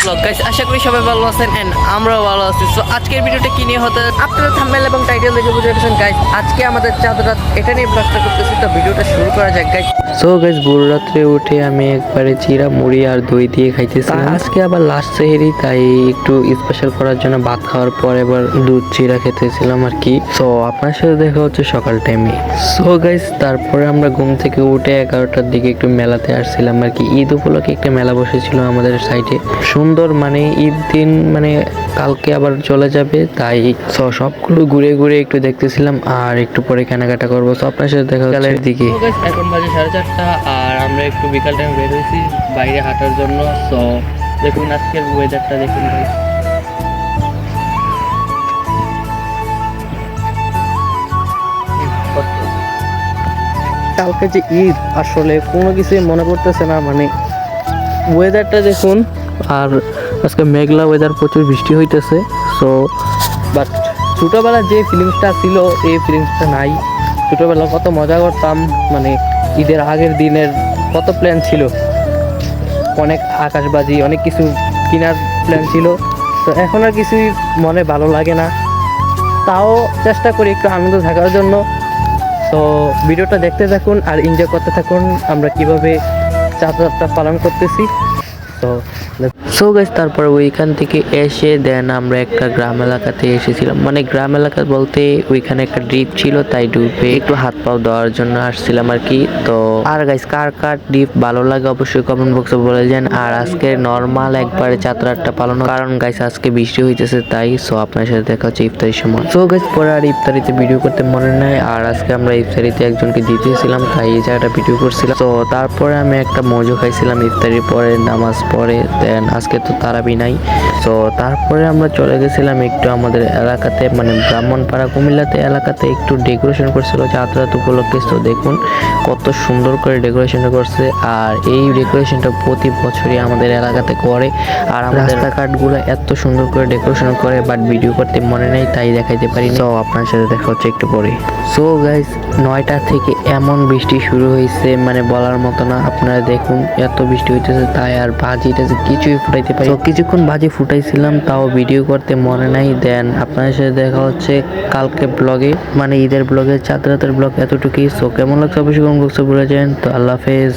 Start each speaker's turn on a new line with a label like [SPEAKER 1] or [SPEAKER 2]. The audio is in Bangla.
[SPEAKER 1] ব্লগ গাইস, আশা করি সবাই ভালো আছেন এন্ড আমরাও ভালো আছি। সো আজকের ভিডিওটা কি নিয়ে হতে আপনারা থাম্বনেল এবং টাইটেল দেখে বুঝে গেছেন গাইস। আজকে আমাদের চাঁদ রাত এটা নিয়ে ব্লগটা করতেছি, তো ভিডিওটা শুরু করা যাক গাইস। সো গাইস, ভোর রাত্রে উঠে আমি একবারে চিরা মুড়ি আর দই দিয়ে খাইতেছি। আজকে আবার লাস্ট সেহরি, তাই একটু স্পেশাল করার জন্য ভাত খাওয়ার পর এবার দুধ চিরা খেতেছিলাম আর কি। সো আপনার সাথে দেখা হচ্ছে সকাল টাইমে। সো গাইস, তারপরে আমরা ঘুম থেকে উঠে 11টার দিকে একটু মেলাতে আসছিলাম আর কি। ঈদ উপলক্ষে একটা মেলা বসেছিল আমাদের সাইডে, সুন্দর মানে ঈদ দিন মানে কালকে আবার চলে যাবে, তাই সবগুলো ঘুরে ঘুরে একটু দেখতেছিলাম আর একটু পরে কেনাকাটা করবো। তো আপনার সাথে দেখা কালের দিকে। এখন বাজে 4:30 আর আমরা একটু বিকাল টাইম বের হয়েছি বাইরে হাঁটার জন্য। তো দেখুন আজকের ওয়েদারটা দেখুন ভাই, কালকে যে ঈদ আসলে কোনো কিছুই মনে পড়তেছে না, মানে ওয়েদারটা দেখুন। আর আজকে মেঘলা ওয়েদার, প্রচুর বৃষ্টি হইতেছে। সো বাট ছোটোবেলার যে ফিলিংসটা ছিল এই ফিলিংসটা নাই। ছোটোবেলা কত মজা করতাম, মানে ঈদের আগের দিনের কত প্ল্যান ছিল, অনেক আকাশবাজি অনেক কিছু কেনার প্ল্যান ছিল। তো এখন আর কিছুই মনে ভালো লাগে না, তাও চেষ্টা করি একটু আনন্দ থাকার জন্য। তো ভিডিওটা দেখতে থাকুন আর এনজয় করতে থাকুন আমরা কিভাবে চাঁদটা পালন করতেছি। সো গাইস, তারপর ওইখান থেকে এসে দেন আমরা একটা গ্রাম এলাকাতে এসেছিলাম, মানে গ্রাম এলাকা বলতে ওইখানে একটা ডিপ ছিল, তাই ডুবে একটু হাত পাও দেওয়ার জন্য আসছিলাম আর কি। তো আর গাইস, কার কার ডিপ ভালো লাগে অবশ্যই কমেন্ট বক্সে বলে যান। আর আজকে নর্মাল একবারে যাত্রাটা পালন, কারণ গাইস আজকে বৃষ্টি হইতেছে তাই। সো আপনার সাথে দেখা হচ্ছে ইফতারির সময়। সো গাইস, পরে আর ইফতারিতে ভিডিও করতে মনে নাই, আর আজকে আমরা ইফতারিতে একজনকে দিতেছিলাম তাই এই জায়গাটা ভিডিও করছিলাম। তো তারপরে আমি একটা মজু খাইছিলাম ইফতারির পরে, নামাজ পরে। দেন আজকে তো তারাবি নাই। তো তারপরে আমরা চলে গেছিলাম একটু আমাদের এলাকাতে, মানে ব্রাহ্মণপাড়া কুমিল্লাতে এলাকাতে একটু ডেকোরেশন করছিল যাত্রা উপলক্ষে। তো দেখুন কত সুন্দর করে ডেকোরেশনটা করছে, আর এই ডেকোরেশনটা প্রতি বছরই আমাদের এলাকাতে করে। আর আমাদের রাস্তাঘাটগুলো এত সুন্দর করে ডেকোরেশন করে, বাট ভিডিও করতে মনে নেই তাই দেখাইতে পারি। তো আপনার সাথে দেখা হচ্ছে একটু পরে। সো গাইস, 9টা থেকে এমন বৃষ্টি শুরু হয়েছে মানে বলার মতো না। আপনারা দেখুন এত বৃষ্টি হইতেছে, তাই আর বাজিটা কিছুই ফুটাইতে পারি। তো কিছুক্ষণ বাজি ফুটাইছিলাম, তাও ভিডিও করতে মনে নাই। দেন আপনাদের সাথে দেখা হচ্ছে কালকে ব্লগে, মানে ঈদের ব্লগে, চাঁদ রাতের ব্লগ এতটুকুই। সো কেমন লাগছে অবশ্যই কমেন্ট বক্সে বলে যান। তো আল্লাহ হাফেজ।